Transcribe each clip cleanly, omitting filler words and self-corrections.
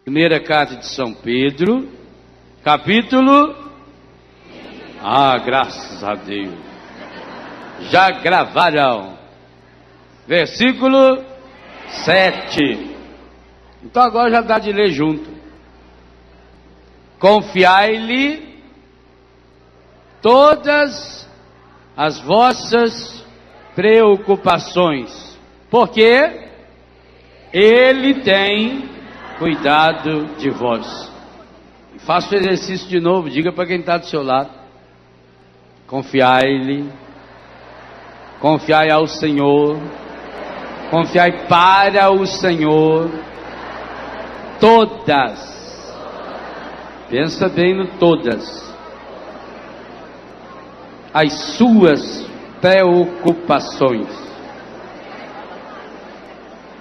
Primeira carta de São Pedro, capítulo... graças a Deus. Já gravaram. Versículo 7. Então agora já dá de ler junto. Confiai-lhe todas as vossas preocupações, porque Ele tem cuidado de vós. Faça o exercício de novo, diga para quem está do seu lado. Confiai-lhe, confiai ao Senhor, confiai para o Senhor todas, pensa bem no todas, as suas preocupações,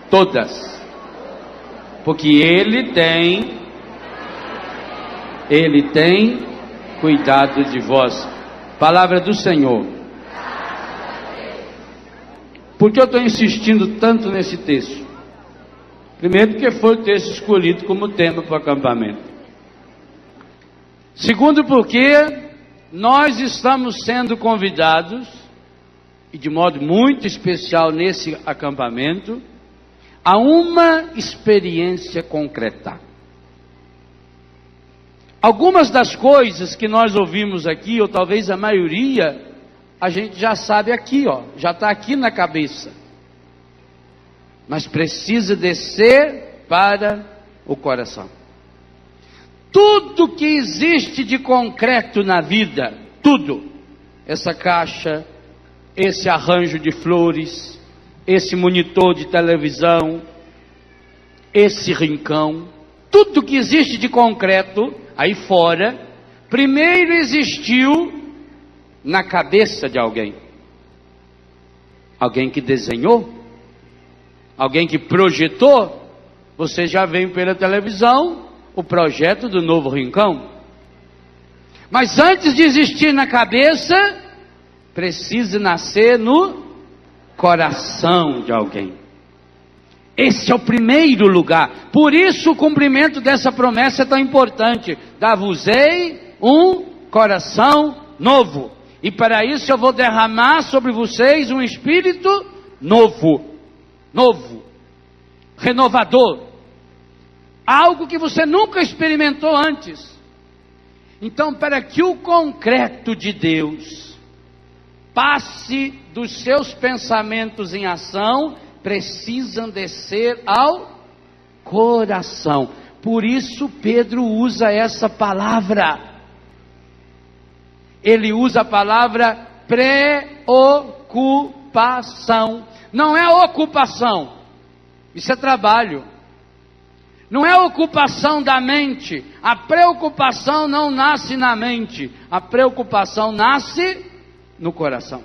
todas, porque Ele tem cuidado de vós. Palavra do Senhor. Por que eu estou insistindo tanto nesse texto? Primeiro, porque foi o texto escolhido como tema para o acampamento. Segundo, porque nós estamos sendo convidados, e de modo muito especial nesse acampamento, a uma experiência concreta. Algumas das coisas que nós ouvimos aqui, ou talvez a maioria, a gente já sabe aqui, já está aqui na cabeça. Mas precisa descer para o coração. Tudo que existe de concreto na vida, tudo, essa caixa, esse arranjo de flores, esse monitor de televisão, esse rincão, tudo que existe de concreto aí fora, primeiro existiu na cabeça de alguém. Alguém que desenhou, alguém que projetou. Você já vê pela televisão o projeto do novo rincão. Mas antes de existir na cabeça, precisa nascer no coração de alguém. Esse é o primeiro lugar. Por isso o cumprimento dessa promessa é tão importante. Dar-vos-ei um coração novo. E para isso eu vou derramar sobre vocês um espírito novo. Novo. Renovador. Algo que você nunca experimentou antes. Então, para que o concreto de Deus passe dos seus pensamentos em ação, precisam descer ao coração. Por isso Pedro usa essa palavra. Ele usa a palavra preocupação. Não é ocupação, isso é trabalho. Não é ocupação da mente. A preocupação não nasce na mente, a preocupação nasce no coração.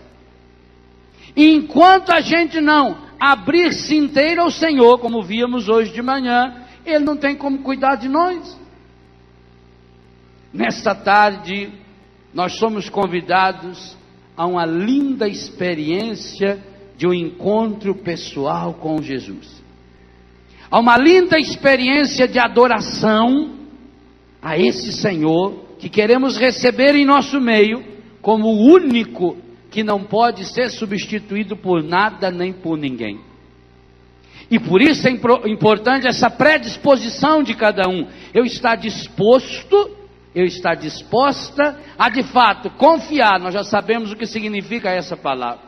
E enquanto a gente não abrir-se inteiro ao Senhor, como víamos hoje de manhã, Ele não tem como cuidar de nós. Nesta tarde, nós somos convidados a uma linda experiência de um encontro pessoal com Jesus. A uma linda experiência de adoração a esse Senhor, que queremos receber em nosso meio, como o único que não pode ser substituído por nada nem por ninguém. E por isso é importante essa predisposição de cada um. Eu estar disposto, eu estar disposta a de fato confiar. Nós já sabemos o que significa essa palavra.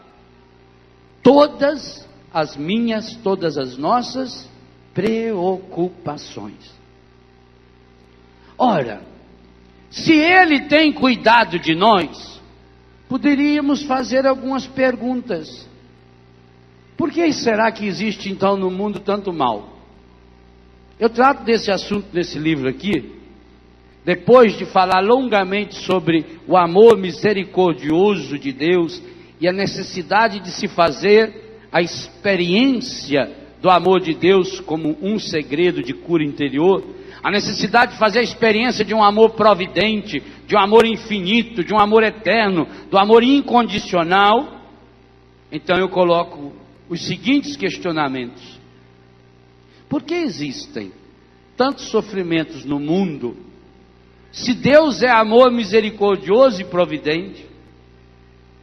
Todas as minhas, todas as nossas preocupações. Ora, se Ele tem cuidado de nós, poderíamos fazer algumas perguntas. Por que será que existe então no mundo tanto mal? Eu trato desse assunto nesse livro aqui, depois de falar longamente sobre o amor misericordioso de Deus e a necessidade de se fazer a experiência do amor de Deus como um segredo de cura interior, a necessidade de fazer a experiência de um amor providente, de um amor infinito, de um amor eterno, do amor incondicional. Então eu coloco os seguintes questionamentos. Por que existem tantos sofrimentos no mundo, se Deus é amor misericordioso e providente,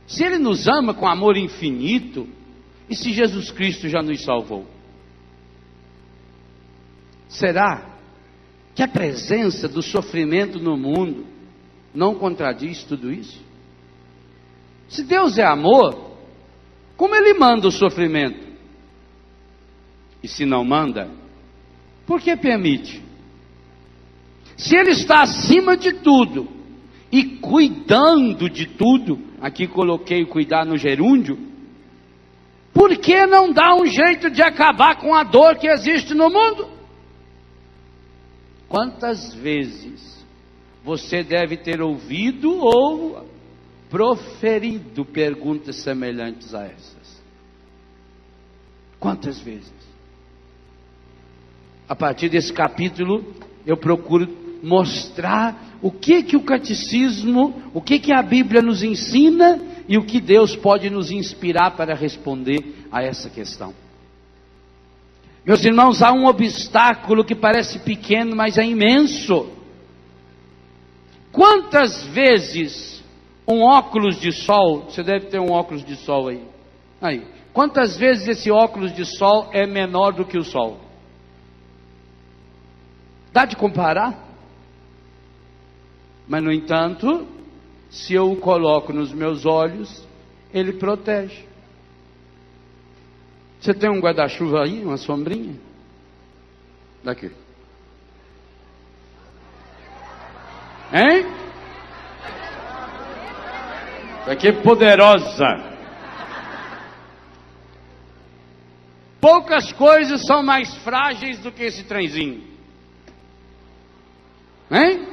se Ele nos ama com amor infinito, e se Jesus Cristo já nos salvou? Será que a presença do sofrimento no mundo não contradiz tudo isso? Se Deus é amor, como Ele manda o sofrimento? E se não manda, por que permite? Se Ele está acima de tudo e cuidando de tudo, aqui coloquei cuidar no gerúndio, por que não dá um jeito de acabar com a dor que existe no mundo? Quantas vezes você deve ter ouvido ou proferido perguntas semelhantes a essas? Quantas vezes? A partir desse capítulo, eu procuro mostrar o que o catecismo, o que a Bíblia nos ensina e o que Deus pode nos inspirar para responder a essa questão. Meus irmãos, há um obstáculo que parece pequeno, mas é imenso. Quantas vezes um óculos de sol, você deve ter um óculos de sol aí. Quantas vezes esse óculos de sol é menor do que o sol? Dá de comparar? Mas no entanto, se eu o coloco nos meus olhos, ele protege. Você tem um guarda-chuva aí, uma sombrinha? Daqui. Hein? Daqui é poderosa. Poucas coisas são mais frágeis do que esse trenzinho. Hein?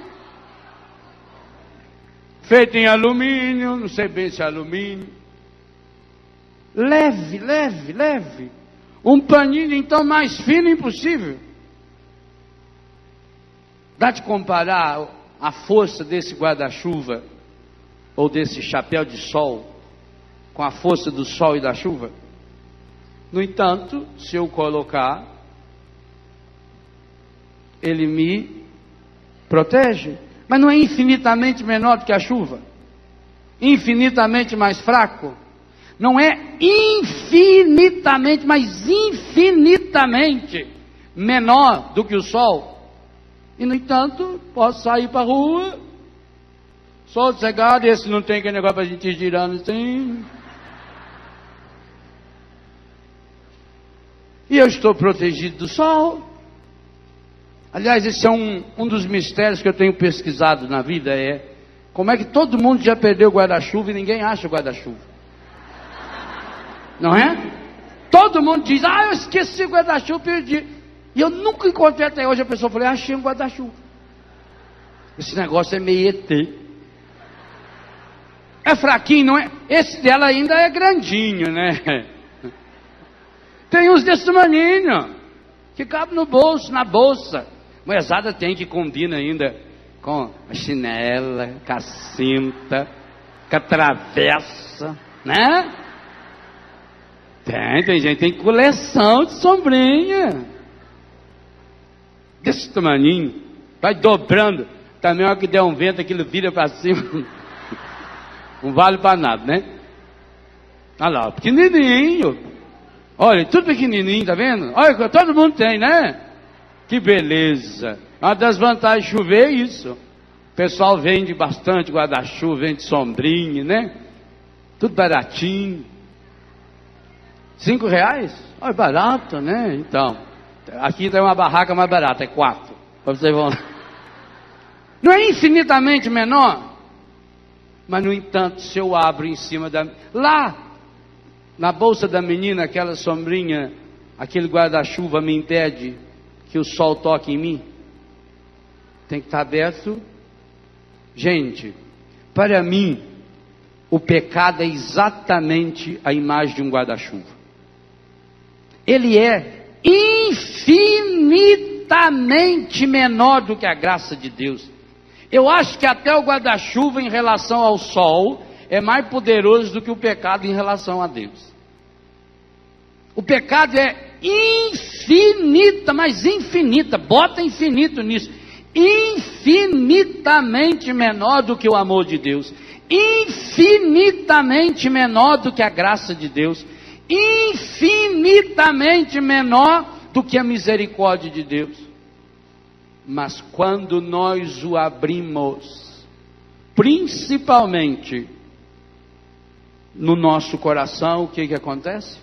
Feito em alumínio, não sei bem se é alumínio. Leve, leve, leve. Um paninho então mais fino impossível. Dá de comparar a força desse guarda-chuva ou desse chapéu de sol com a força do sol e da chuva? No entanto, se eu colocar, ele me protege. Mas não é infinitamente menor do que a chuva? Infinitamente mais fraco? Não é infinitamente, mas infinitamente menor do que o sol? E no entanto, posso sair para a rua, sol cegado, esse não tem aquele negócio para a gente ir girando assim. E eu estou protegido do sol. Aliás, esse é um dos mistérios que eu tenho pesquisado na vida, é como é que todo mundo já perdeu o guarda-chuva e ninguém acha o guarda-chuva. Não é? Todo mundo diz, eu esqueci o guarda-chuva, perdi. E eu nunca encontrei até hoje a pessoa, falei, achei um guarda-chuva. Esse negócio é meio ET. É fraquinho, não é? Esse dela ainda é grandinho, né? Tem uns desse tamanho, que cabe no bolso, na bolsa. Moezada tem que combina ainda com a chinela, com a cinta, com a travessa, né? Tem gente, tem coleção de sombrinha. Desse tamaninho, vai dobrando. Também hora que der um vento, aquilo vira para cima. Não vale para nada, né? Olha lá, pequenininho. Olha, tudo pequenininho, tá vendo? Olha, todo mundo tem, né? Que beleza. Uma das vantagens de chover é isso. O pessoal vende bastante guarda-chuva, vende sombrinha, né? Tudo baratinho. R$5? Olha, barato, né? Então, aqui tem uma barraca mais barata, é 4. Para vocês vão. Não é infinitamente menor? Mas, no entanto, se eu abro em cima da... Lá, na bolsa da menina, aquela sombrinha, aquele guarda-chuva me impede que o sol toque em mim? Tem que estar aberto. Gente, para mim, o pecado é exatamente a imagem de um guarda-chuva. Ele é infinitamente menor do que a graça de Deus. Eu acho que até o guarda-chuva em relação ao sol é mais poderoso do que o pecado em relação a Deus. O pecado é infinita, mas infinita, bota infinito nisso, infinitamente menor do que o amor de Deus, infinitamente menor do que a graça de Deus, infinitamente menor do que a misericórdia de Deus. Mas quando nós o abrimos, principalmente no nosso coração, o que acontece?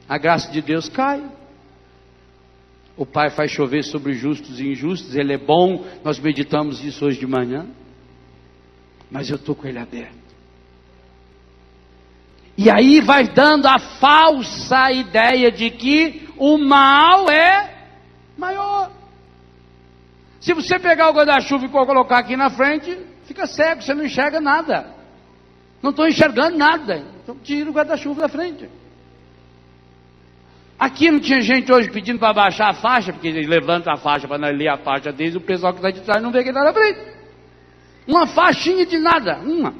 A graça de Deus cai. O Pai faz chover sobre justos e injustos, Ele é bom, nós meditamos isso hoje de manhã, mas eu estou com Ele aberto. E aí vai dando a falsa ideia de que o mal é maior. Se você pegar o guarda-chuva e colocar aqui na frente, fica cego, você não enxerga nada. Não estou enxergando nada, então tira o guarda-chuva da frente. Aqui não tinha gente hoje pedindo para baixar a faixa, porque eles levantam a faixa para nós ler a faixa deles, o pessoal que está de trás não vê quem está na frente. Uma faixinha de nada, uma.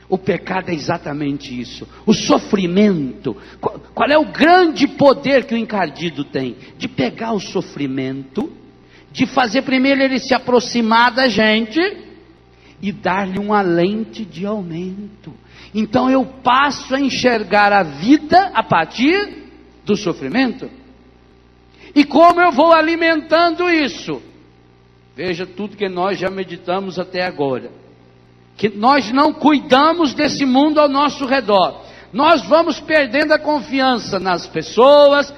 O pecado é exatamente isso. O sofrimento. Qual é o grande poder que o encardido tem? De pegar o sofrimento, de fazer primeiro ele se aproximar da gente e dar-lhe uma lente de aumento. Então eu passo a enxergar a vida a partir do sofrimento. E como eu vou alimentando isso? Veja tudo que nós já meditamos até agora. Que nós não cuidamos desse mundo ao nosso redor. Nós vamos perdendo a confiança nas pessoas,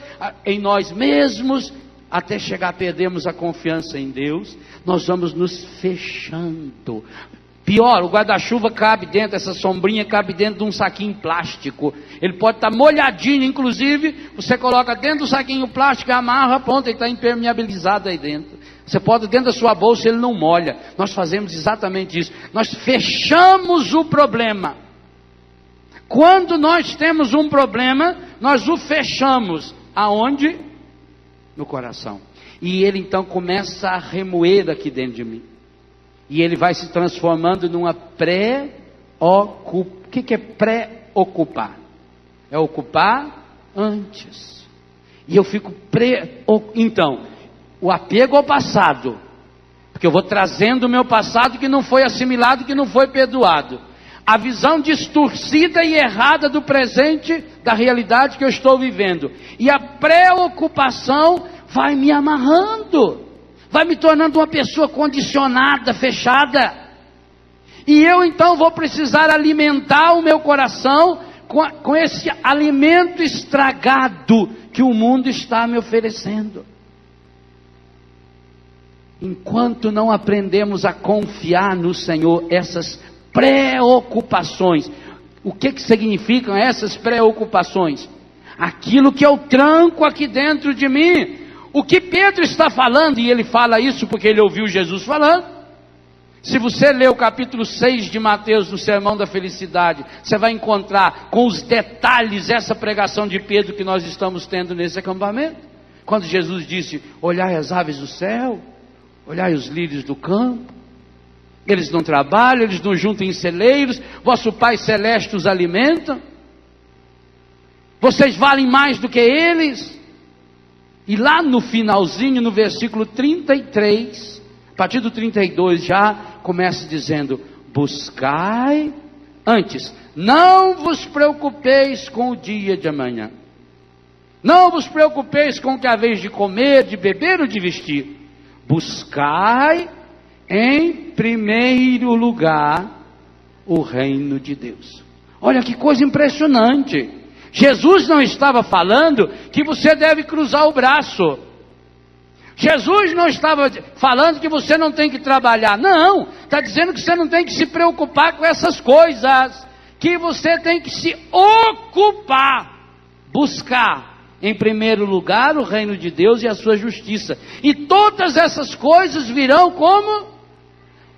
em nós mesmos, até chegar a perdermos a confiança em Deus. Nós vamos nos fechando. Pior, o guarda-chuva cabe dentro, essa sombrinha cabe dentro de um saquinho plástico. Ele pode estar molhadinho, inclusive, você coloca dentro do saquinho plástico, amarra, pronto, ele está impermeabilizado aí dentro. Você pode dentro da sua bolsa, ele não molha. Nós fazemos exatamente isso. Nós fechamos o problema. Quando nós temos um problema, nós o fechamos. Aonde? No coração. E ele então começa a remoer aqui dentro de mim. E ele vai se transformando numa pré-ocupação. O que é pré-ocupar? É ocupar antes. E eu fico então, o apego ao passado, porque eu vou trazendo o meu passado que não foi assimilado, que não foi perdoado, a visão distorcida e errada do presente, da realidade que eu estou vivendo, e a preocupação vai me amarrando, vai me tornando uma pessoa condicionada, fechada, e eu então vou precisar alimentar o meu coração com esse alimento estragado que o mundo está me oferecendo. Enquanto não aprendemos a confiar no Senhor, essas preocupações, o que significam essas preocupações? Aquilo que eu tranco aqui dentro de mim. O que Pedro está falando, e ele fala isso porque ele ouviu Jesus falando. Se você ler o capítulo 6 de Mateus, no Sermão da Felicidade, você vai encontrar com os detalhes essa pregação de Pedro que nós estamos tendo nesse acampamento. Quando Jesus disse, olhai as aves do céu, olhai os lírios do campo, eles não trabalham, eles não juntam em celeiros, vosso Pai Celeste os alimenta, vocês valem mais do que eles. E lá no finalzinho, no versículo 33, a partir do 32 já, começa dizendo, buscai, antes, não vos preocupeis com o dia de amanhã, não vos preocupeis com o que haveis de comer, de beber ou de vestir. Buscai em primeiro lugar o reino de Deus. Olha que coisa impressionante. Jesus não estava falando que você deve cruzar o braço. Jesus não estava falando que você não tem que trabalhar. Não, está dizendo que você não tem que se preocupar com essas coisas. Que você tem que se ocupar, buscar em primeiro lugar o reino de Deus e a sua justiça, e todas essas coisas virão como?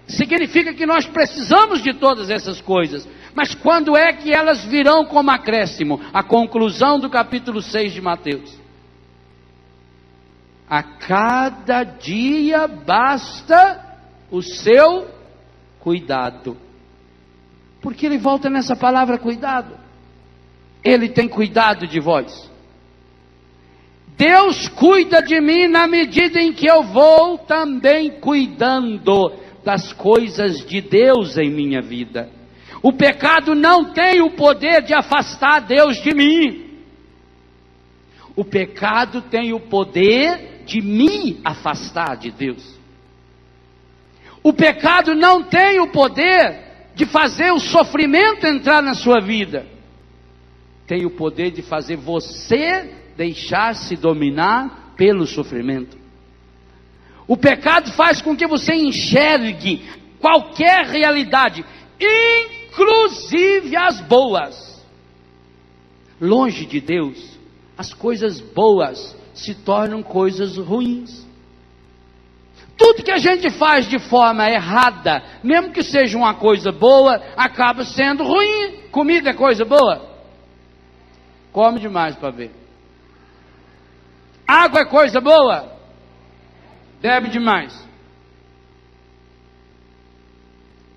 Significa que nós precisamos de todas essas coisas, mas quando é que elas virão como acréscimo? A conclusão do capítulo 6 de Mateus. A cada dia basta o seu cuidado. Por que ele volta nessa palavra cuidado? Ele tem cuidado de vós. Deus cuida de mim na medida em que eu vou também cuidando das coisas de Deus em minha vida. O pecado não tem o poder de afastar Deus de mim. O pecado tem o poder de me afastar de Deus. O pecado não tem o poder de fazer o sofrimento entrar na sua vida. Tem o poder de fazer você deixar-se dominar pelo sofrimento. O pecado faz com que você enxergue qualquer realidade, inclusive as boas. Longe de Deus, as coisas boas se tornam coisas ruins. Tudo que a gente faz de forma errada, mesmo que seja uma coisa boa, acaba sendo ruim. Comida é coisa boa? Come demais para ver. Água é coisa boa? Bebe demais.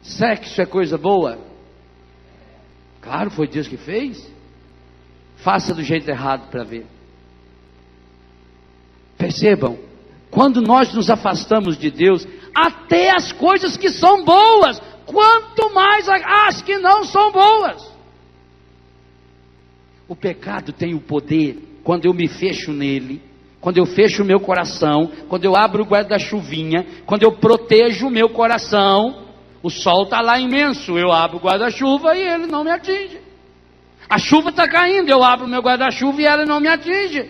Sexo é coisa boa? Claro, foi Deus que fez. Faça do jeito errado para ver. Percebam, quando nós nos afastamos de Deus, até as coisas que são boas, quanto mais as que não são boas. O pecado tem o poder, quando eu me fecho nele, quando eu fecho o meu coração, quando eu abro o guarda-chuvinha, quando eu protejo o meu coração. O sol está lá imenso, eu abro o guarda-chuva e ele não me atinge. A chuva está caindo, eu abro o meu guarda-chuva e ela não me atinge.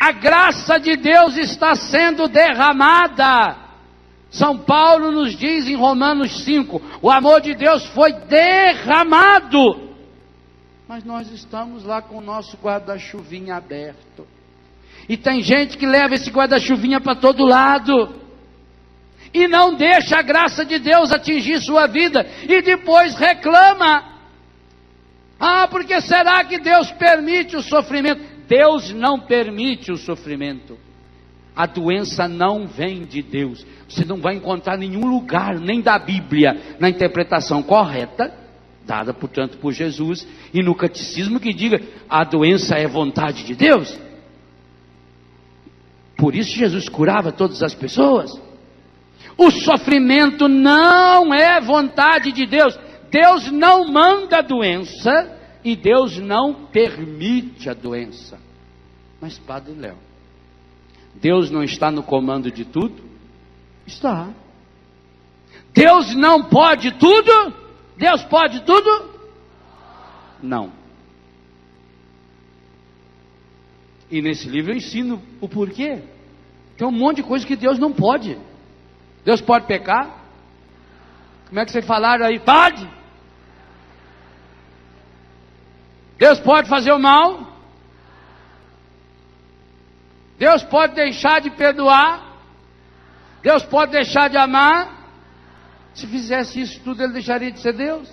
A graça de Deus está sendo derramada. São Paulo nos diz em Romanos 5, o amor de Deus foi derramado. Mas nós estamos lá com o nosso guarda-chuvinha aberto. E tem gente que leva esse guarda-chuvinha para todo lado. E não deixa a graça de Deus atingir sua vida. E depois reclama. Ah, porque será que Deus permite o sofrimento? Deus não permite o sofrimento. A doença não vem de Deus. Você não vai encontrar nenhum lugar, nem da Bíblia, na interpretação correta, dada, portanto, por Jesus, e no catecismo que diga, a doença é vontade de Deus. Por isso Jesus curava todas as pessoas. O sofrimento não é vontade de Deus. Deus não manda a doença e Deus não permite a doença. Mas, Padre Léo, Deus não está no comando de tudo? Está. Deus não pode tudo? Deus pode tudo? Não. E nesse livro eu ensino o porquê. Tem um monte de coisa que Deus não pode. Deus pode pecar? Como é que vocês falaram aí? Pode? Deus pode fazer o mal? Deus pode deixar de perdoar? Deus pode deixar de amar? Se fizesse isso tudo, ele deixaria de ser Deus?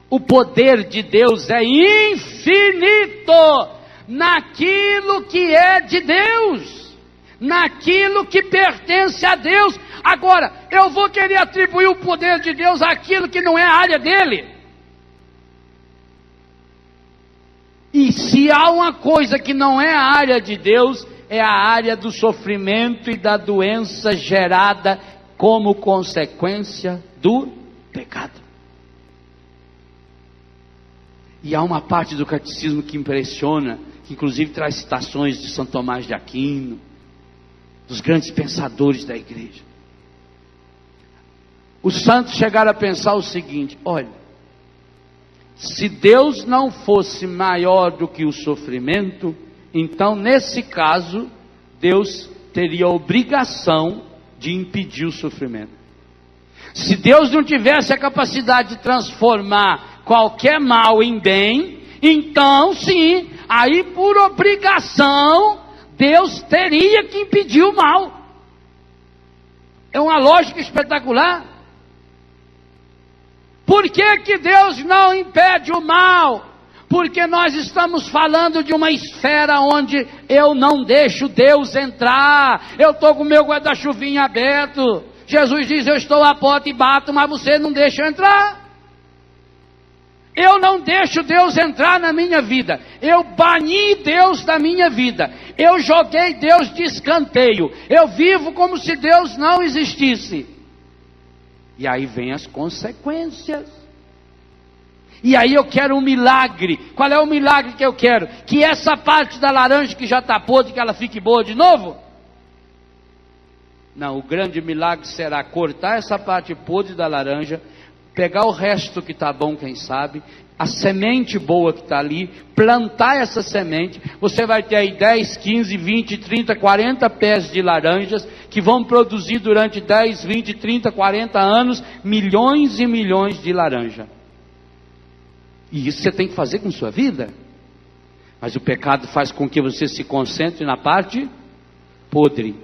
O poder de Deus é infinito naquilo que é de Deus, naquilo que pertence a Deus. Agora, eu vou querer atribuir o poder de Deus àquilo que não é a área dele. E se há uma coisa que não é a área de Deus, é a área do sofrimento e da doença gerada como consequência do pecado. E há uma parte do catecismo que impressiona, que inclusive traz citações de São Tomás de Aquino, dos grandes pensadores da igreja. Os santos chegaram a pensar o seguinte: olha, se Deus não fosse maior do que o sofrimento, então nesse caso, Deus teria a obrigação de impedir o sofrimento. Se Deus não tivesse a capacidade de transformar qualquer mal em bem, então sim, aí por obrigação, Deus teria que impedir o mal. É uma lógica espetacular. Por que que Deus não impede o mal? Porque nós estamos falando de uma esfera onde eu não deixo Deus entrar. Eu estou com o meu guarda-chuvinha aberto. Jesus diz, eu estou à porta e bato, mas você não deixa eu entrar. Eu não deixo Deus entrar na minha vida. Eu bani Deus da minha vida. Eu joguei Deus de escanteio. Eu vivo como se Deus não existisse. E aí vem as consequências. E aí eu quero um milagre. Qual é o milagre que eu quero? Que essa parte da laranja que já está podre, que ela fique boa de novo? Não, o grande milagre será cortar essa parte podre da laranja, pegar o resto que está bom, quem sabe, a semente boa que está ali, plantar essa semente, você vai ter aí 10, 15, 20, 30, 40 pés de laranjas, que vão produzir durante 10, 20, 30, 40 anos, milhões e milhões de laranja. E isso você tem que fazer com sua vida. Mas o pecado faz com que você se concentre na parte podre.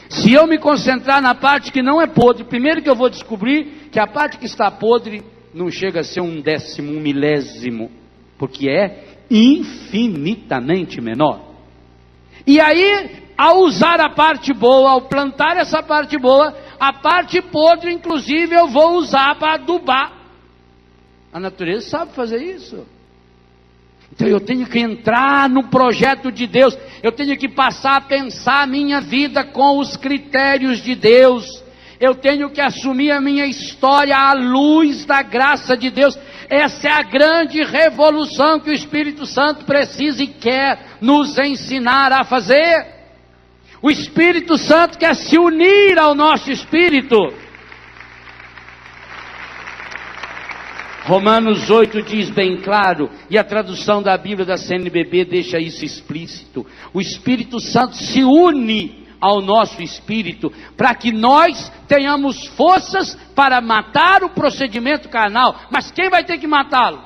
Se eu me concentrar na parte que não é podre, primeiro que eu vou descobrir que a parte que está podre não chega a ser 1/10, 1/1000, porque é infinitamente menor. E aí, ao usar a parte boa, ao plantar essa parte boa, a parte podre, inclusive, eu vou usar para adubar. A natureza sabe fazer isso. Então eu tenho que entrar no projeto de Deus, eu tenho que passar a pensar a minha vida com os critérios de Deus, eu tenho que assumir a minha história à luz da graça de Deus. Essa é a grande revolução que o Espírito Santo precisa e quer nos ensinar a fazer. O Espírito Santo quer se unir ao nosso espírito. Romanos 8 diz bem claro, e a tradução da Bíblia da CNBB deixa isso explícito. O Espírito Santo se une ao nosso espírito, para que nós tenhamos forças para matar o procedimento carnal. Mas quem vai ter que matá-lo?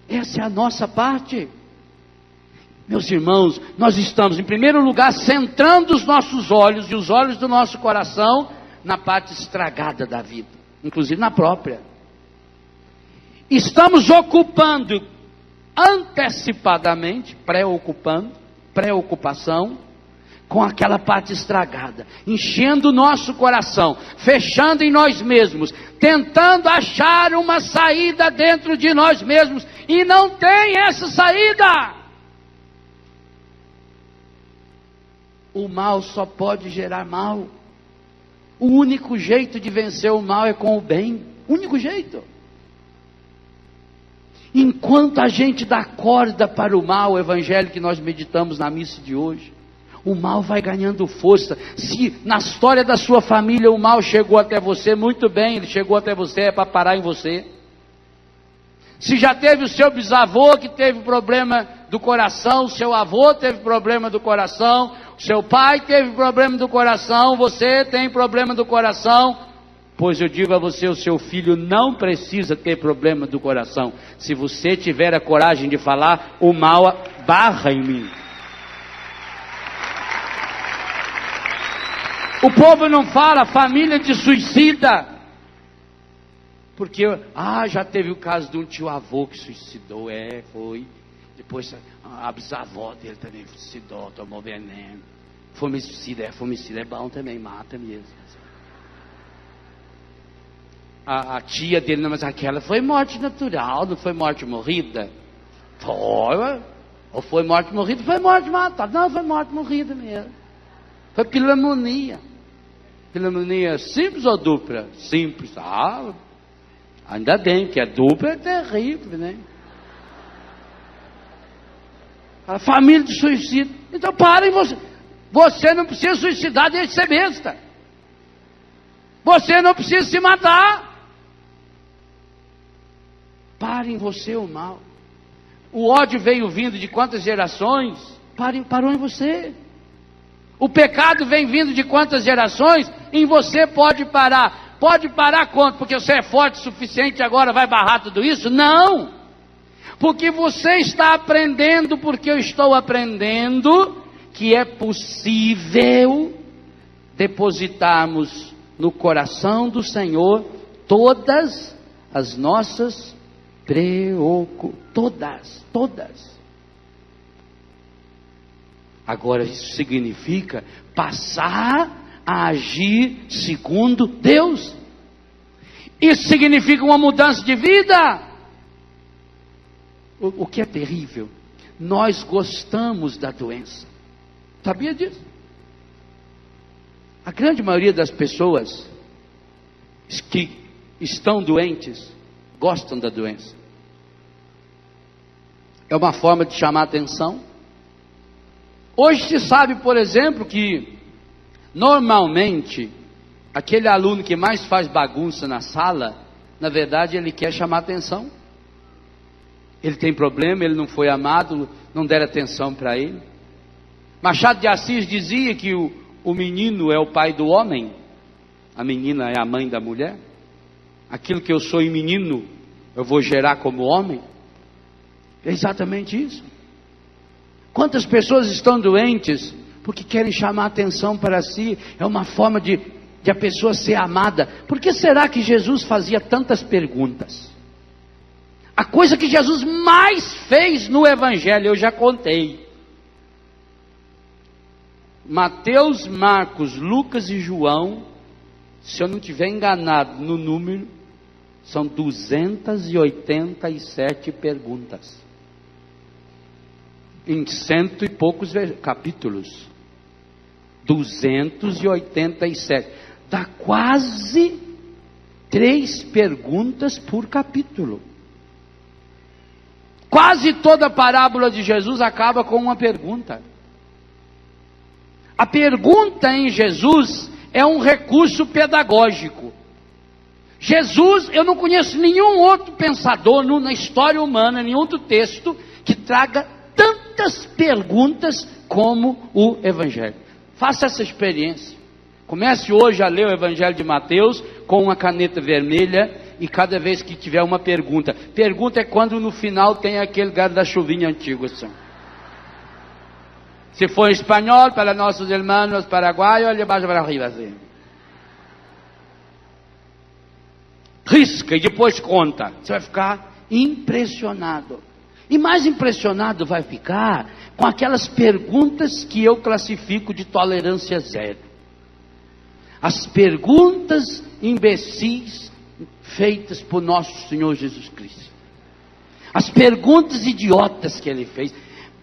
Essa é a nossa parte. Meus irmãos, nós estamos, em primeiro lugar, centrando os nossos olhos e os olhos do nosso coração na parte estragada da vida, inclusive na própria. Estamos ocupando antecipadamente, preocupação com aquela parte estragada, enchendo o nosso coração, fechando em nós mesmos, tentando achar uma saída dentro de nós mesmos, e não tem essa saída. O mal só pode gerar mal. O único jeito de vencer o mal é com o bem. Único jeito. Enquanto a gente dá corda para o mal, o evangelho que nós meditamos na missa de hoje, o mal vai ganhando força. Se na história da sua família o mal chegou até você, muito bem, ele chegou até você, é para parar em você. Se já teve o seu bisavô que teve problema do coração, o seu avô teve problema do coração, o seu pai teve problema do coração, você tem problema do coração, pois eu digo a você, o seu filho não precisa ter problema do coração. Se você tiver a coragem de falar, o mal barra em mim. O povo não fala família de suicida, porque já teve o caso de um tio avô que suicidou, foi. Depois a bisavó dele também suicidou, tomou veneno. Fomicida é bom também, mata mesmo. A tia dele, não, mas aquela foi morte natural, não foi morte morrida? Foi. Ou foi morte morrida? Foi morte matada. Não, foi morte morrida mesmo. Foi pneumonia. Pneumonia simples ou dupla? Simples. Ainda bem, que a dupla é terrível, né? A família de suicídio. Então parem você. Você não precisa suicidar, deixe de ser besta. Você não precisa se matar. Pare em você o mal. O ódio veio vindo de quantas gerações? Parou em você. O pecado vem vindo de quantas gerações? Em você pode parar. Pode parar quanto? Porque você é forte o suficiente e agora vai barrar tudo isso? Não. Porque você está aprendendo, porque eu estou aprendendo, que é possível depositarmos no coração do Senhor todas as nossas todas. Agora isso significa passar a agir segundo Deus. Isso significa uma mudança de vida? O que é terrível, nós gostamos da doença. Sabia disso? A grande maioria das pessoas que estão doentes gostam da doença. É uma forma de chamar a atenção. Hoje se sabe, por exemplo, que normalmente aquele aluno que mais faz bagunça na sala, na verdade ele quer chamar a atenção. Ele tem problema, ele não foi amado, não deram atenção para ele. Machado de Assis dizia que o menino é o pai do homem, a menina é a mãe da mulher. Aquilo que eu sou em menino, eu vou gerar como homem. É exatamente isso. Quantas pessoas estão doentes porque querem chamar a atenção para si? É uma forma de a pessoa ser amada. Por que será que Jesus fazia tantas perguntas? A coisa que Jesus mais fez no Evangelho, eu já contei. Mateus, Marcos, Lucas e João, se eu não estiver enganado no número, são 287 perguntas. Em 100 e poucos capítulos. 287. Dá quase 3 perguntas por capítulo. Quase toda a parábola de Jesus acaba com uma pergunta. A pergunta em Jesus é um recurso pedagógico. Jesus, eu não conheço nenhum outro pensador na história humana, nenhum outro texto que traga tantas perguntas como o Evangelho. Faça essa experiência. Comece hoje a ler o Evangelho de Mateus com uma caneta vermelha e cada vez que tiver uma pergunta. Pergunta é quando no final tem aquele guarda-chuvinha antigo assim. Se for em espanhol, para nossos irmãos paraguaios, olha baixo para arriba assim. Risca e depois conta. Você vai ficar impressionado. E mais impressionado vai ficar com aquelas perguntas que eu classifico de tolerância zero. As perguntas imbecis feitas por nosso Senhor Jesus Cristo. As perguntas idiotas que ele fez.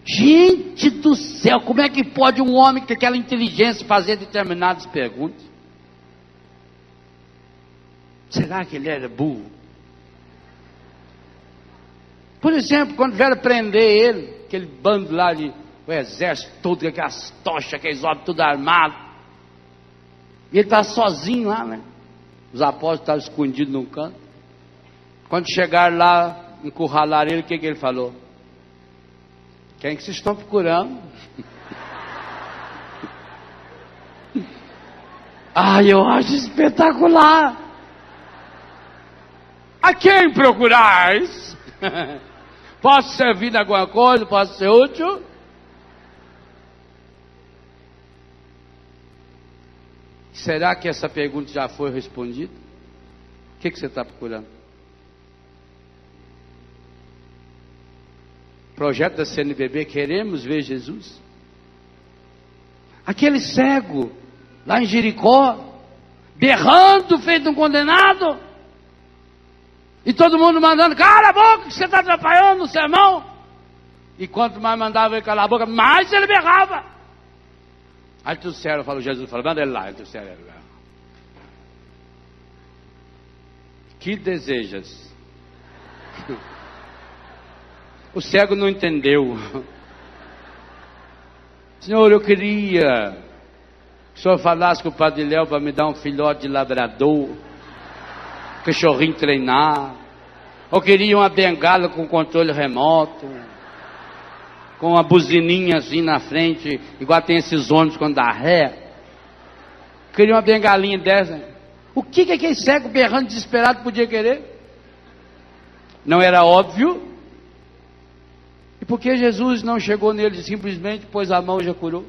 Gente do céu, como é que pode um homem com aquela inteligência fazer determinadas perguntas? Será que ele era burro? Por exemplo, quando vieram prender ele, aquele bando lá de o exército todo, com aquelas tochas, aqueles homens tudo armados. E ele estava sozinho lá, né? Os apóstolos estavam escondidos num canto. Quando chegaram lá, encurralaram ele, o que ele falou? Quem que vocês estão procurando? Eu acho espetacular. A quem procurais? Posso servir de alguma coisa? Posso ser útil? Será que essa pergunta já foi respondida? O que você está procurando? Projeto da CNBB, queremos ver Jesus. Aquele cego, lá em Jericó, berrando, feito um condenado. E todo mundo mandando, cala a boca, que você está atrapalhando o sermão. E quanto mais mandava ele calar a boca, mais ele berrava. Aí trouxeram, Jesus falou, manda ele lá, aí trouxeram ele lá. Que desejas? O cego não entendeu. Senhor, eu queria que o senhor falasse com o Padre Léo para me dar um filhote de labrador, cachorrinho treinar. Eu queria uma bengala com controle remoto, com uma buzininha assim na frente, igual tem esses ônibus quando dá ré. Eu queria uma bengalinha dessa. O que aquele cego berrando desesperado podia querer? Não era óbvio? E por que Jesus não chegou nele simplesmente pôs a mão e já curou?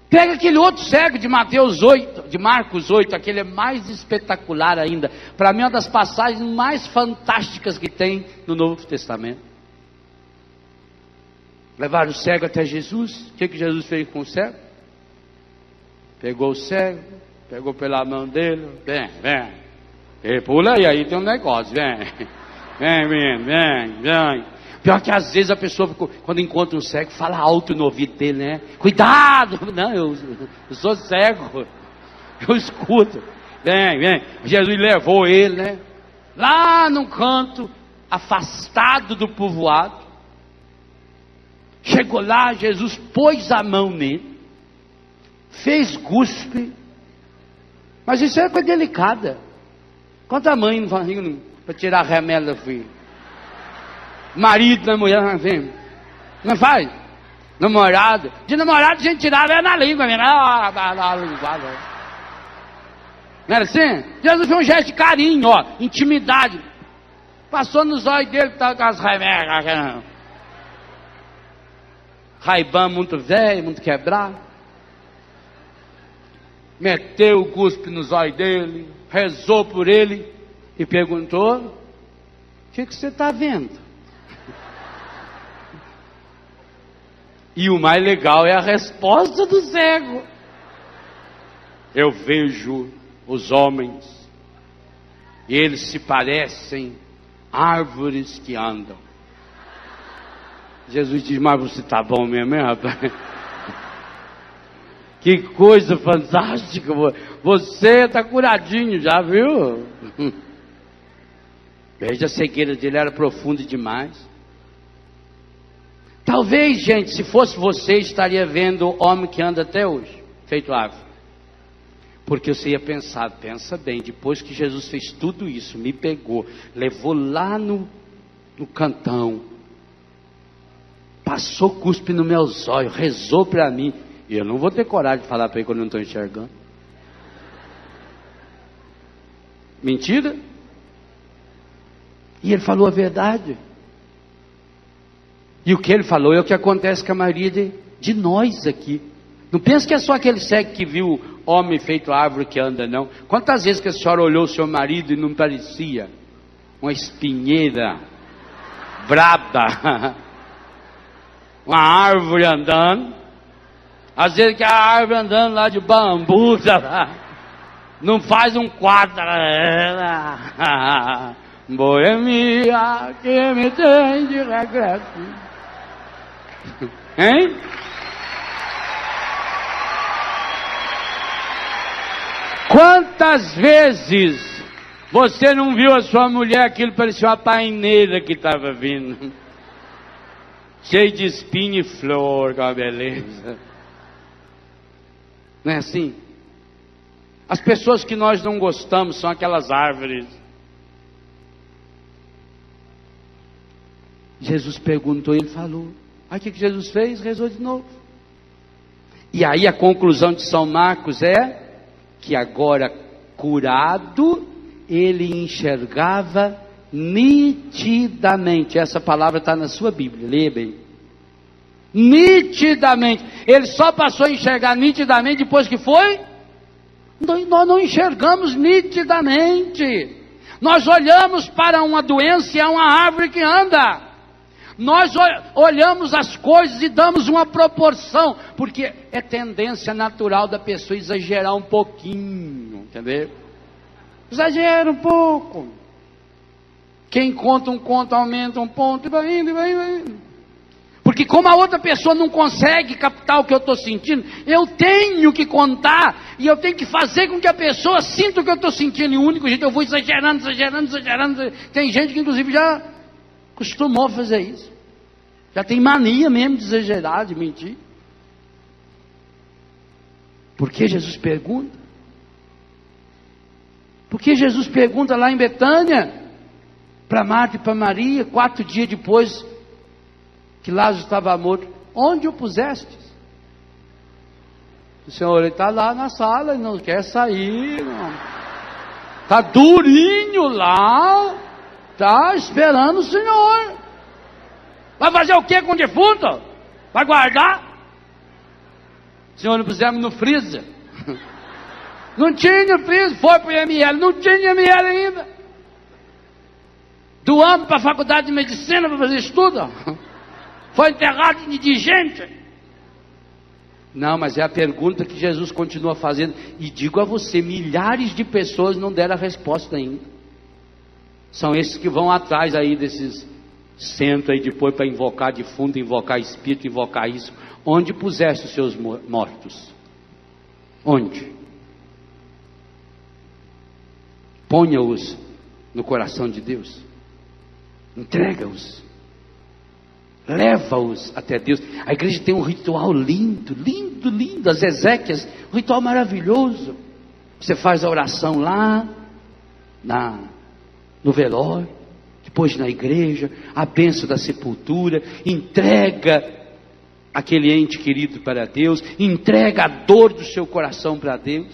Pega aquele outro cego de Mateus 8, de Marcos 8, aquele é mais espetacular ainda. Para mim é uma das passagens mais fantásticas que tem no Novo Testamento. Levaram o cego até Jesus. O que Jesus fez com o cego? Pegou o cego, pegou pela mão dele, vem, e pula aí tem um negócio, vem. Vem. Pior que às vezes a pessoa, quando encontra um cego, fala alto no ouvido dele, né? Cuidado! Não, eu sou cego. Eu escuto. Vem. Jesus levou ele, né? Lá num canto, afastado do povoado. Chegou lá, Jesus pôs a mão nele. Fez cuspe. Mas isso é coisa delicada. Quanta mãe não faz para tirar remela do filho? Marido da mulher, vem. Não faz? Namorado. De namorado a gente tirava na língua. Não era assim? Jesus fez um gesto de carinho, ó, intimidade. Passou nos olhos dele, estava com as remédios. Ray-Ban muito velho, muito quebrado. Meteu o cuspe nos olhos dele, rezou por ele e perguntou: o que você está vendo? E o mais legal é a resposta do cego: eu vejo os homens, e eles se parecem árvores que andam. Jesus diz: mas você está bom mesmo, hein, rapaz? Que coisa fantástica, você está curadinho já, viu? Veja, a cegueira dele era profunda demais. Talvez, gente, se fosse você, estaria vendo o homem que anda até hoje, feito árvore. Porque você ia pensar, pensa bem, depois que Jesus fez tudo isso, me pegou, levou lá no cantão, passou cuspe nos meus olhos, rezou para mim, e eu não vou ter coragem de falar para ele quando eu não estou enxergando. Mentira? E ele falou a verdade. E o que ele falou é o que acontece com a maioria de nós aqui. Não pensa que é só aquele cego que viu homem feito árvore que anda, não. Quantas vezes que a senhora olhou o seu marido e não parecia uma espinheira braba, uma árvore andando? Às vezes que a árvore andando lá de bambu, não faz um quadro. Boemia que me tem de regresso. Hein? Quantas vezes você não viu a sua mulher, aquilo parecia uma paineira que estava vindo, cheio de espinho e flor, com a beleza. Não é assim? As pessoas que nós não gostamos são aquelas árvores. Jesus perguntou, ele falou. Aí o que Jesus fez? Rezou de novo. E aí a conclusão de São Marcos é que agora curado, ele enxergava nitidamente. Essa palavra está na sua Bíblia, leia bem. Nitidamente. Ele só passou a enxergar nitidamente depois que foi? Nós não enxergamos nitidamente. Nós olhamos para uma doença e é uma árvore que anda. Nós olhamos as coisas e damos uma proporção, porque é tendência natural da pessoa exagerar um pouquinho, entendeu? Exagera um pouco. Quem conta um conto aumenta um ponto e vai indo, vai indo. Porque como a outra pessoa não consegue captar o que eu estou sentindo, eu tenho que contar e eu tenho que fazer com que a pessoa sinta o que eu estou sentindo. E o único jeito eu vou exagerando. Tem gente que inclusive já costumou fazer isso. Já tem mania mesmo de exagerar, de mentir. Por que Jesus pergunta? Porque Jesus pergunta lá em Betânia, para Marta e para Maria, 4 dias depois que Lázaro estava morto: onde o pusestes? O Senhor, ele está lá na sala, ele não quer sair, está durinho lá, está esperando o Senhor. Vai fazer o que com o defunto? Vai guardar? Senhor, não pusemos no freezer. Não tinha freezer, foi para o IML, não tinha IML ainda. Doamos para a faculdade de medicina para fazer estudo. Foi enterrado de gente. Não, mas é a pergunta que Jesus continua fazendo. E digo a você, milhares de pessoas não deram a resposta ainda. São esses que vão atrás aí desses centros aí depois para invocar defunto, invocar espírito, invocar isso. Onde puseste os seus mortos? Onde? Ponha-os no coração de Deus. Entrega-os. Leva-os até Deus. A igreja tem um ritual lindo, lindo, lindo. As Ezequias, um ritual maravilhoso. Você faz a oração lá, no velório, depois na igreja, a bênção da sepultura, entrega aquele ente querido para Deus, entrega a dor do seu coração para Deus.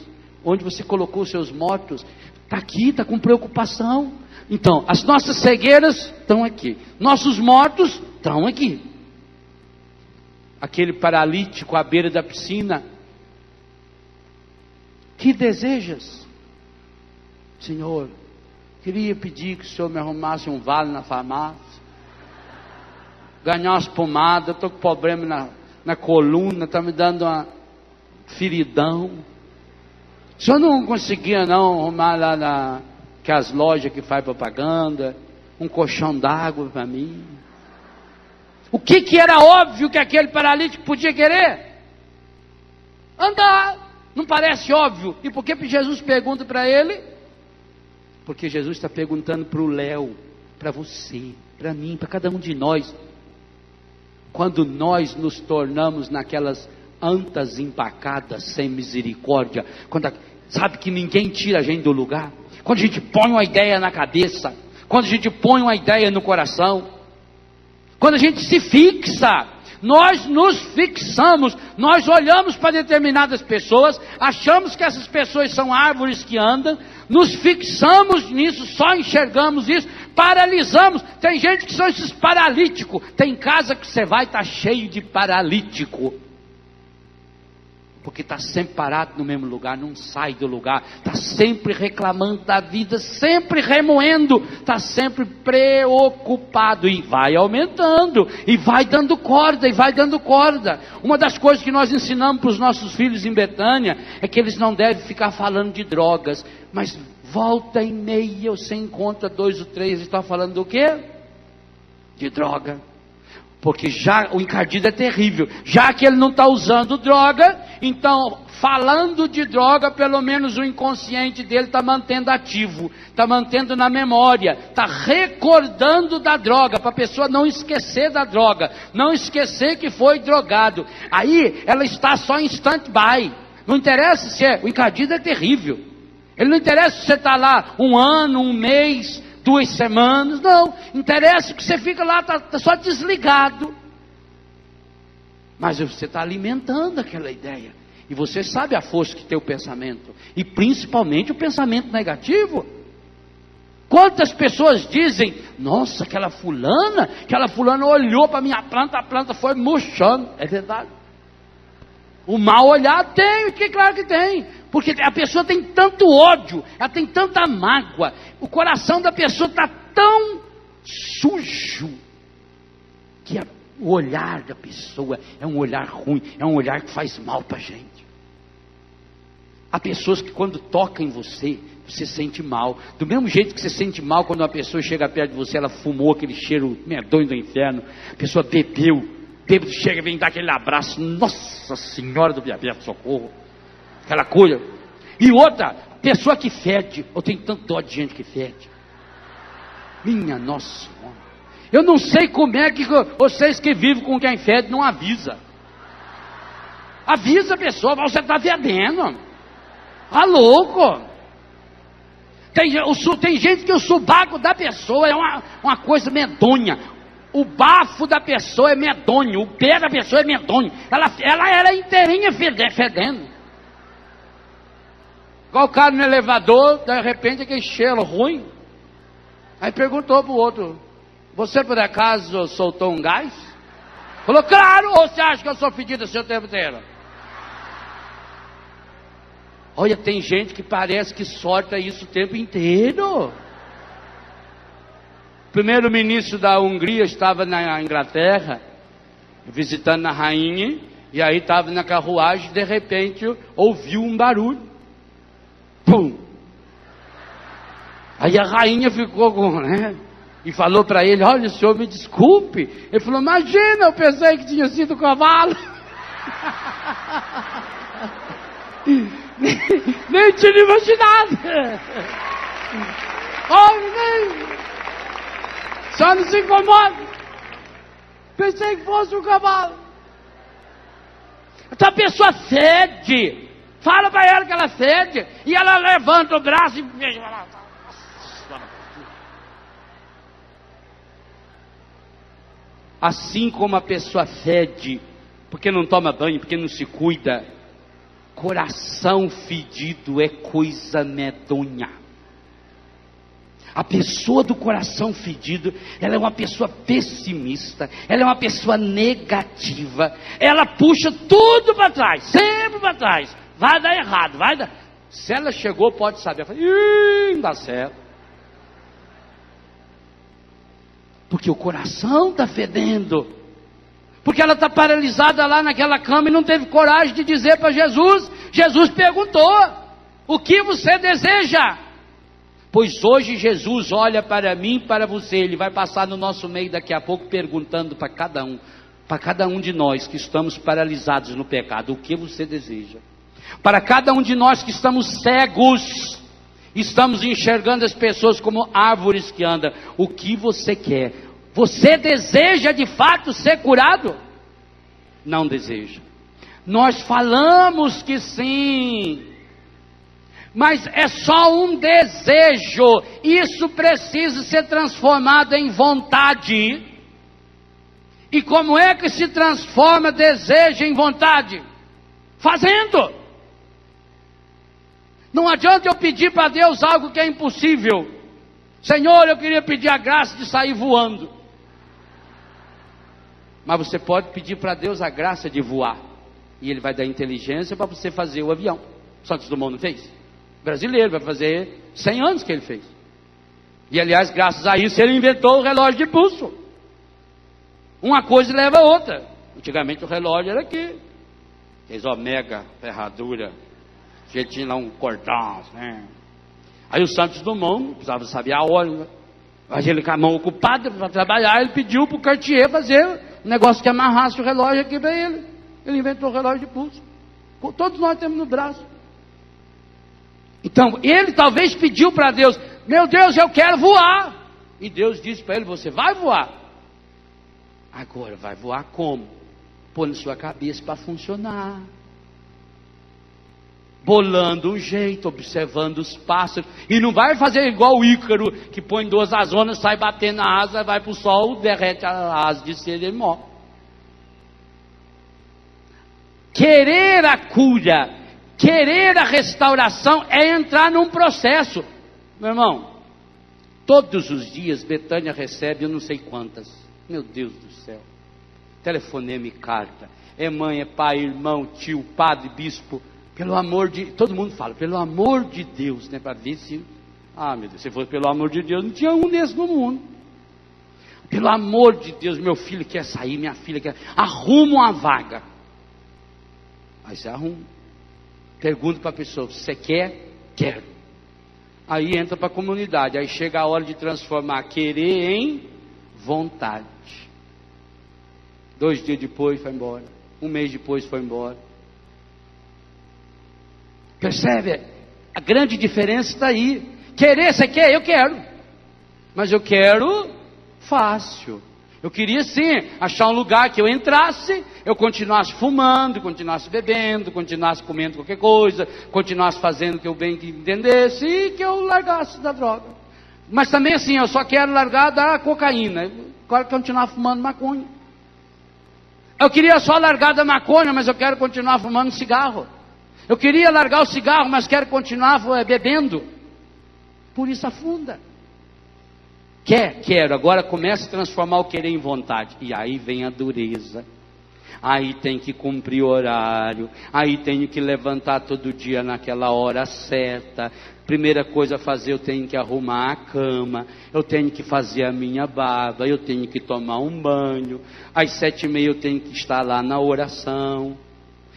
Onde você colocou os seus mortos? Está aqui, está com preocupação. Então, as nossas cegueiras estão aqui, nossos mortos estão aqui. Aquele paralítico à beira da piscina, que desejas? Senhor, queria pedir que o Senhor me arrumasse um vale na farmácia, ganhar umas pomadas, estou com problema na coluna, está me dando uma feridão. O Senhor não conseguia não arrumar lá que as lojas que faz propaganda, um colchão d'água para mim? O que era óbvio que aquele paralítico podia querer? Andar. Não parece óbvio? E por que Jesus pergunta para ele? Porque Jesus está perguntando para o Léo, para você, para mim, para cada um de nós. Quando nós nos tornamos naquelas antas empacadas, sem misericórdia, sabe que ninguém tira a gente do lugar, quando a gente põe uma ideia na cabeça, quando a gente põe uma ideia no coração, quando a gente se fixa, nós nos fixamos, nós olhamos para determinadas pessoas, achamos que essas pessoas são árvores que andam, nos fixamos nisso, só enxergamos isso, paralisamos. Tem gente que são esses paralíticos, tem casa que você vai, está cheio de paralítico, porque está sempre parado no mesmo lugar, não sai do lugar, está sempre reclamando da vida, sempre remoendo, está sempre preocupado, e vai aumentando, e vai dando corda, e vai dando corda. Uma das coisas que nós ensinamos para os nossos filhos em Betânia, é que eles não devem ficar falando de drogas, mas volta e meia você encontra 2 ou 3, está falando do quê? De droga. Porque já o encardido é terrível, já que ele não está usando droga, então falando de droga, pelo menos o inconsciente dele está mantendo ativo, está mantendo na memória, está recordando da droga, para a pessoa não esquecer da droga, não esquecer que foi drogado. Aí ela está só em stand-by, não interessa se o encardido é terrível, ele não interessa se você está lá 1 ano, 1 mês, 2 semanas, não, interessa que você fica lá, está só desligado, mas você está alimentando aquela ideia, e você sabe a força que tem o pensamento, e principalmente o pensamento negativo. Quantas pessoas dizem, nossa, aquela fulana olhou para a minha planta, a planta foi murchando. É verdade. O mal olhar tem, que claro que tem, porque a pessoa tem tanto ódio, ela tem tanta mágoa, o coração da pessoa está tão sujo, que o olhar da pessoa é um olhar ruim, é um olhar que faz mal para a gente. Há pessoas que quando tocam em você, você sente mal, do mesmo jeito que você sente mal quando uma pessoa chega perto de você, ela fumou aquele cheiro medonho do inferno, a pessoa bebeu, bêbado chega e vem dar aquele abraço, nossa senhora do diabetes, socorro, aquela coisa. E outra, pessoa que fede, eu tenho tanto dó de gente que fede, minha nossa senhora, eu não sei como é que vocês que vivem com quem fede não avisa a pessoa, você está fedendo, tá louco. Tem gente que o subaco da pessoa é uma coisa medonha, o bafo da pessoa é medonho, o pé da pessoa é medonho, ela era inteirinha fedendo, igual o cara no elevador, de repente aquele cheiro ruim, aí perguntou para o outro, você por acaso soltou um gás? Falou, claro, ou você acha que eu sou fedido o seu tempo inteiro? Olha, tem gente que parece que solta isso o tempo inteiro. O primeiro-ministro da Hungria estava na Inglaterra, visitando a rainha, e aí estava na carruagem, de repente ouviu um barulho. Pum! Aí a rainha ficou com, né? E falou para ele: olha, o senhor me desculpe. Ele falou: imagina, eu pensei que tinha sido cavalo. nem tinha imaginado. Só não se incomoda. Pensei que fosse um cavalo. Então a pessoa cede. Fala para ela que ela cede. E ela levanta o braço e... Assim como a pessoa cede, porque não toma banho, porque não se cuida, coração fedido é coisa medonha. A pessoa do coração fedido, ela é uma pessoa pessimista, ela é uma pessoa negativa, ela puxa tudo para trás, sempre para trás, vai dar errado, vai dar... Se ela chegou, pode saber, ela fala: não dá certo. Porque o coração está fedendo, porque ela está paralisada lá naquela cama e não teve coragem de dizer para Jesus. Jesus perguntou: o que você deseja? Pois hoje Jesus olha para mim e para você. Ele vai passar no nosso meio daqui a pouco perguntando para cada um de nós que estamos paralisados no pecado: o que você deseja? Para cada um de nós que estamos cegos, estamos enxergando as pessoas como árvores que andam: o que você quer? Você deseja de fato ser curado? Não deseja. Nós falamos que sim, mas é só um desejo. Isso precisa ser transformado em vontade. E como é que se transforma desejo em vontade? Fazendo. Não adianta eu pedir para Deus algo que é impossível. Senhor, eu queria pedir a graça de sair voando. Mas você pode pedir para Deus a graça de voar, e Ele vai dar inteligência para você fazer o avião. Santos Dumont não fez? Brasileiro, vai fazer 100 anos que ele fez. E aliás, graças a isso, ele inventou o relógio de pulso. Uma coisa leva a outra. Antigamente o relógio era aqui, fez mega ferradura, que tinha lá um cordão, né? Aí o Santos Dumont precisava saber a hora, mas ele com a mão ocupada para trabalhar, ele pediu para o Cartier fazer um negócio que amarrasse o relógio aqui para ele. Ele inventou o relógio de pulso. Todos nós temos no braço. Então, ele talvez pediu para Deus: meu Deus, eu quero voar. E Deus disse para ele: você vai voar. Agora, vai voar como? Põe na sua cabeça para funcionar. Bolando um jeito, observando os pássaros. E não vai fazer igual o Ícaro, que põe 2 azonas, sai batendo a asa, vai para o sol, derrete a asa de cera e ele morre. Querer a cura, querer a restauração é entrar num processo. Meu irmão, todos os dias Betânia recebe eu não sei quantas. Meu Deus do céu. Telefonema e carta. É mãe, é pai, irmão, tio, padre, bispo. Pelo amor de... Todo mundo fala, pelo amor de Deus, né? Para ver se... Ah, meu Deus, se fosse pelo amor de Deus, não tinha um desse no mundo. Pelo amor de Deus, meu filho quer sair, minha filha quer... Arruma uma vaga. Aí você arruma. Pergunta para a pessoa: você quer? Quero. Aí entra para a comunidade. Aí chega a hora de transformar querer em vontade. 2 dias depois foi embora. 1 mês depois foi embora. Percebe? A grande diferença está aí. Querer, você quer? Eu quero. Mas eu quero fácil. Eu queria sim achar um lugar que eu entrasse, eu continuasse fumando, continuasse bebendo, continuasse comendo qualquer coisa, continuasse fazendo o que eu bem entendesse e que eu largasse da droga. Mas também assim, eu só quero largar da cocaína. Eu quero continuar fumando maconha. Eu queria só largar da maconha, mas eu quero continuar fumando cigarro. Eu queria largar o cigarro, mas quero continuar bebendo. Por isso afunda. Quero. Agora começa a transformar o querer em vontade. E aí vem a dureza. Aí tem que cumprir horário. Aí tenho que levantar todo dia naquela hora certa. Primeira coisa a fazer, eu tenho que arrumar a cama. Eu tenho que fazer a minha barba. Eu tenho que tomar um banho. Às 7h30 eu tenho que estar lá na oração.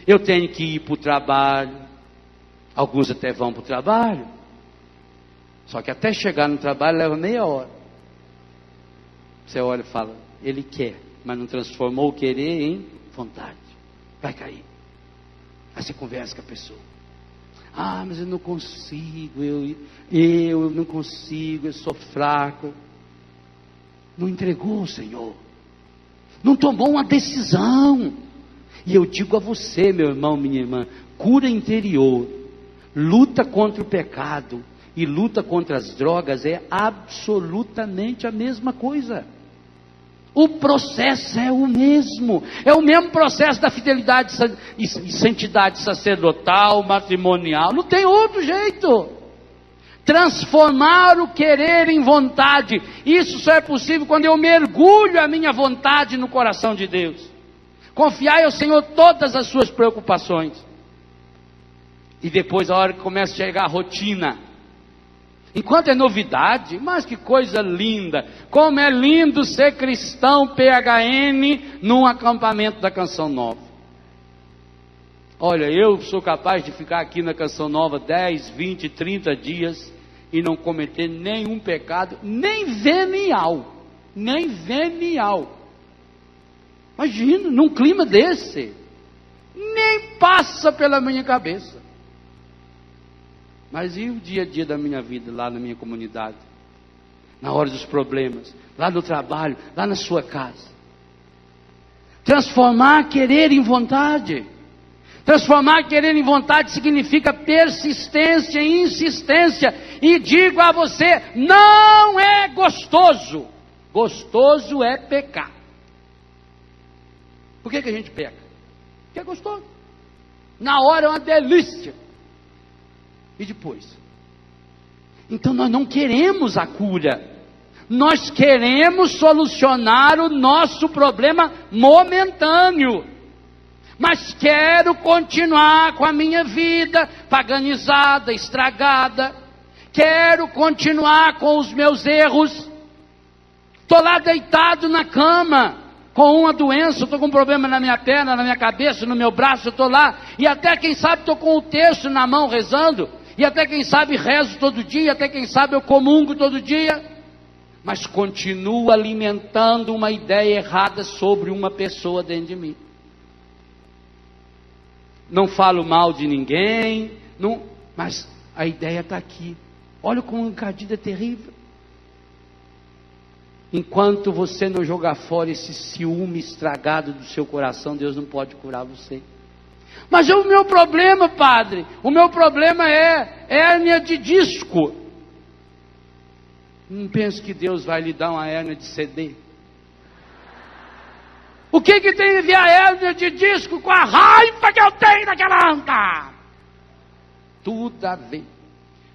Eu tenho que ir para o trabalho. Alguns até vão para o trabalho. Só que até chegar no trabalho leva meia hora. Você olha e fala, ele quer, mas não transformou o querer em vontade. Vai cair. Aí você conversa com a pessoa. Ah, mas eu não consigo, eu não consigo, eu sou fraco. Não entregou o Senhor. Não tomou uma decisão. E eu digo a você, meu irmão, minha irmã, cura interior, luta contra o pecado e luta contra as drogas é absolutamente a mesma coisa. O processo é o mesmo processo da fidelidade e santidade sacerdotal, matrimonial, não tem outro jeito. Transformar o querer em vontade, isso só é possível quando eu mergulho a minha vontade no coração de Deus. Confiai ao Senhor todas as suas preocupações. E depois a hora que começa a chegar a rotina, enquanto é novidade, mas que coisa linda, como é lindo ser cristão PHN num acampamento da Canção Nova. Olha, eu sou capaz de ficar aqui na Canção Nova 10, 20, 30 dias e não cometer nenhum pecado, nem venial. Imagina, num clima desse, nem passa pela minha cabeça. Mas e o dia a dia da minha vida, lá na minha comunidade? Na hora dos problemas, lá no trabalho, lá na sua casa. Transformar querer em vontade. Transformar querer em vontade significa persistência e insistência. E digo a você, não é gostoso. Gostoso é pecar. Por que a gente peca? Porque é gostoso. Na hora é uma delícia. E depois? Então nós não queremos a cura. Nós queremos solucionar o nosso problema momentâneo. Mas quero continuar com a minha vida paganizada, estragada. Quero continuar com os meus erros. Estou lá deitado na cama, com uma doença, estou com um problema na minha perna, na minha cabeça, no meu braço, estou lá. E até quem sabe estou com o texto na mão rezando. E até quem sabe rezo todo dia, até quem sabe eu comungo todo dia. Mas continuo alimentando uma ideia errada sobre uma pessoa dentro de mim. Não falo mal de ninguém, mas a ideia está aqui. Olha como o encardido é terrível. Enquanto você não jogar fora esse ciúme estragado do seu coração, Deus não pode curar você. Mas o meu problema, padre, o meu problema é hérnia de disco. Não penso que Deus vai lhe dar uma hérnia de CD. O que tem a ver a hérnia de disco com a raiva que eu tenho daquela anta? Tudo a ver.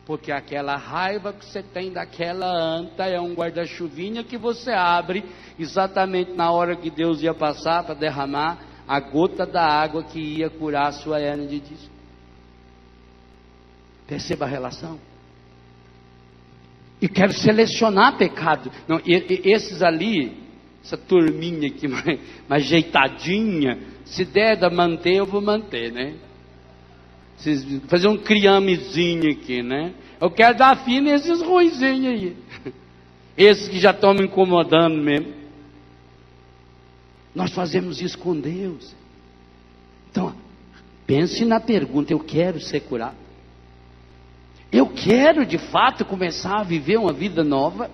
Porque aquela raiva que você tem daquela anta é um guarda-chuvinha que você abre exatamente na hora que Deus ia passar para derramar a gota da água que ia curar a sua hérnia de disco. Perceba a relação. E quero selecionar pecado. Não, esses ali, essa turminha aqui mais ajeitadinha, se der da manter, eu vou manter, né? Fazer um criamezinho aqui, né? Eu quero dar fim nesses ruinzinhos aí. Esses que já estão me incomodando mesmo. Nós fazemos isso com Deus. Então, pense na pergunta, eu quero ser curado? Eu quero de fato começar a viver uma vida nova?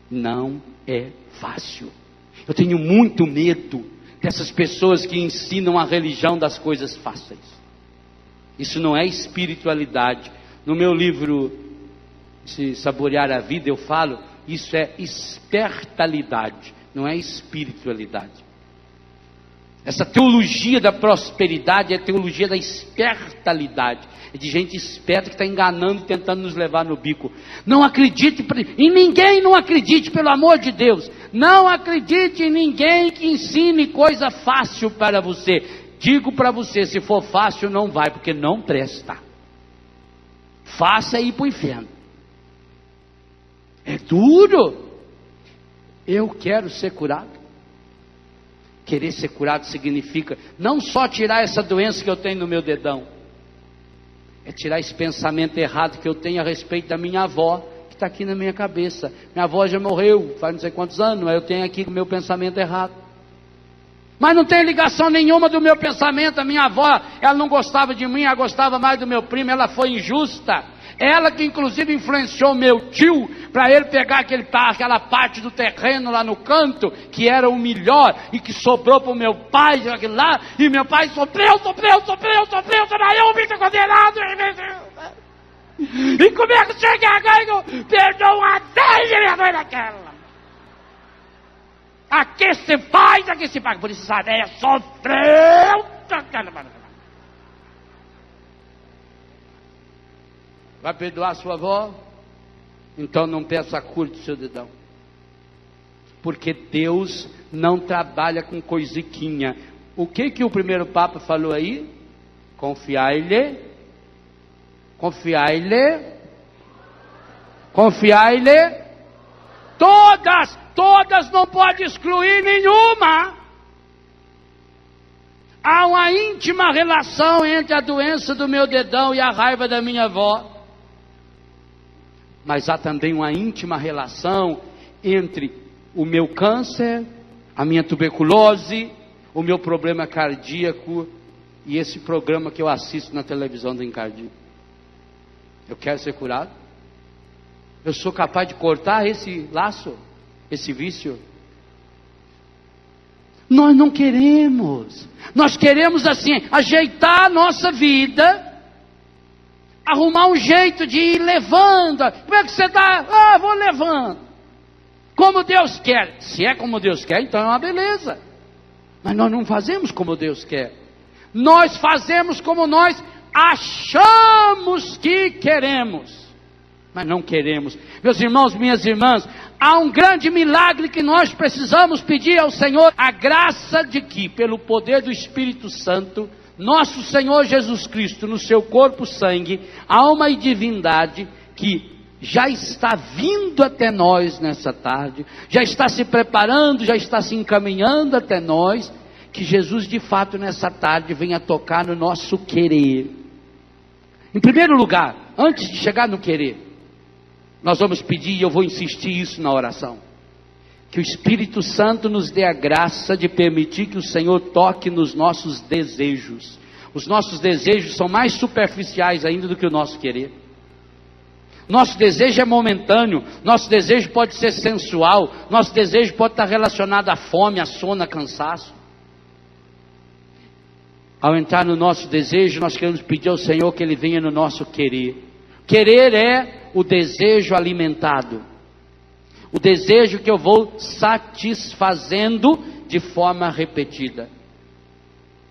Não é fácil. Eu tenho muito medo dessas pessoas que ensinam a religião das coisas fáceis. Isso não é espiritualidade. No meu livro, Se Saborear a Vida, eu falo, isso é espertalidade, não é espiritualidade. Essa teologia da prosperidade é a teologia da espertalidade. É de gente esperta que está enganando e tentando nos levar no bico. Não acredite em ninguém, não acredite, pelo amor de Deus. Não acredite em ninguém que ensine coisa fácil para você. Digo para você, se for fácil não vai, porque não presta. Faça ir para o inferno. É duro. Eu quero ser curado. Querer ser curado significa não só tirar essa doença que eu tenho no meu dedão. é tirar esse pensamento errado que eu tenho a respeito da minha avó, que está aqui na minha cabeça. Minha avó já morreu faz não sei quantos anos, mas eu tenho aqui o meu pensamento errado. Mas não tem ligação nenhuma do meu pensamento. A minha avó, ela não gostava de mim, ela gostava mais do meu primo, ela foi injusta. Ela que inclusive influenciou meu tio para ele pegar aquela parte do terreno lá no canto, que era o melhor e que sobrou para o meu pai, aquilo lá, e meu pai sofreu, será eu o bicho condenado. E como é que chega a ganho? Perdão a 10 mãe daquela. Aqui se faz, aqui se paga. Por isso essa véia sofreu. Vai perdoar sua avó? Então não peça a cura do seu dedão. Porque Deus não trabalha com coisiquinha. O que o primeiro Papa falou aí? Confiai-lhe. Confiai-lhe. Confiai-lhe. Todas, não pode excluir nenhuma. Há uma íntima relação entre a doença do meu dedão e a raiva da minha avó. Mas há também uma íntima relação entre o meu câncer, a minha tuberculose, o meu problema cardíaco e esse programa que eu assisto na televisão do Encardio. Eu quero ser curado? Eu sou capaz de cortar esse laço, esse vício? Nós não queremos. Nós queremos assim, ajeitar a nossa vida, arrumar um jeito de ir levando. Como é que você está? Vou levando. Como Deus quer. Se é como Deus quer, então é uma beleza. Mas nós não fazemos como Deus quer. Nós fazemos como nós achamos que queremos. Mas não queremos. Meus irmãos, minhas irmãs, há um grande milagre que nós precisamos pedir ao Senhor. A graça de que, pelo poder do Espírito Santo, nosso Senhor Jesus Cristo, no seu corpo, sangue, alma e divindade, que já está vindo até nós nessa tarde, já está se preparando, já está se encaminhando até nós, que Jesus de fato nessa tarde venha tocar no nosso querer. Em primeiro lugar, antes de chegar no querer, nós vamos pedir, e eu vou insistir isso na oração, que o Espírito Santo nos dê a graça de permitir que o Senhor toque nos nossos desejos. Os nossos desejos são mais superficiais ainda do que o nosso querer. Nosso desejo é momentâneo, nosso desejo pode ser sensual, nosso desejo pode estar relacionado à fome, à sono, a cansaço. Ao entrar no nosso desejo, nós queremos pedir ao Senhor que Ele venha no nosso querer. Querer é o desejo alimentado. O desejo que eu vou satisfazendo de forma repetida.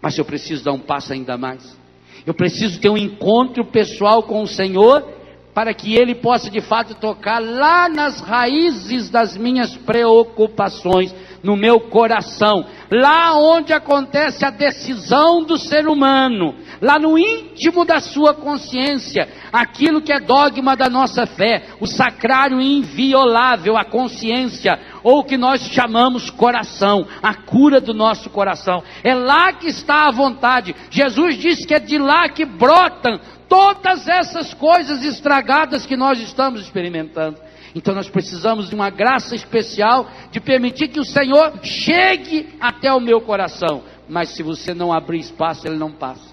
Mas eu preciso dar um passo ainda mais. Eu preciso ter um encontro pessoal com o Senhor, para que Ele possa de fato tocar lá nas raízes das minhas preocupações, no meu coração, lá onde acontece a decisão do ser humano, lá no íntimo da sua consciência, aquilo que é dogma da nossa fé, o sacrário inviolável, a consciência, ou o que nós chamamos coração, a cura do nosso coração. É lá que está a vontade. Jesus disse que é de lá que brotam todas essas coisas estragadas que nós estamos experimentando. Então nós precisamos de uma graça especial, de permitir que o Senhor chegue até o meu coração. Mas se você não abrir espaço, Ele não passa.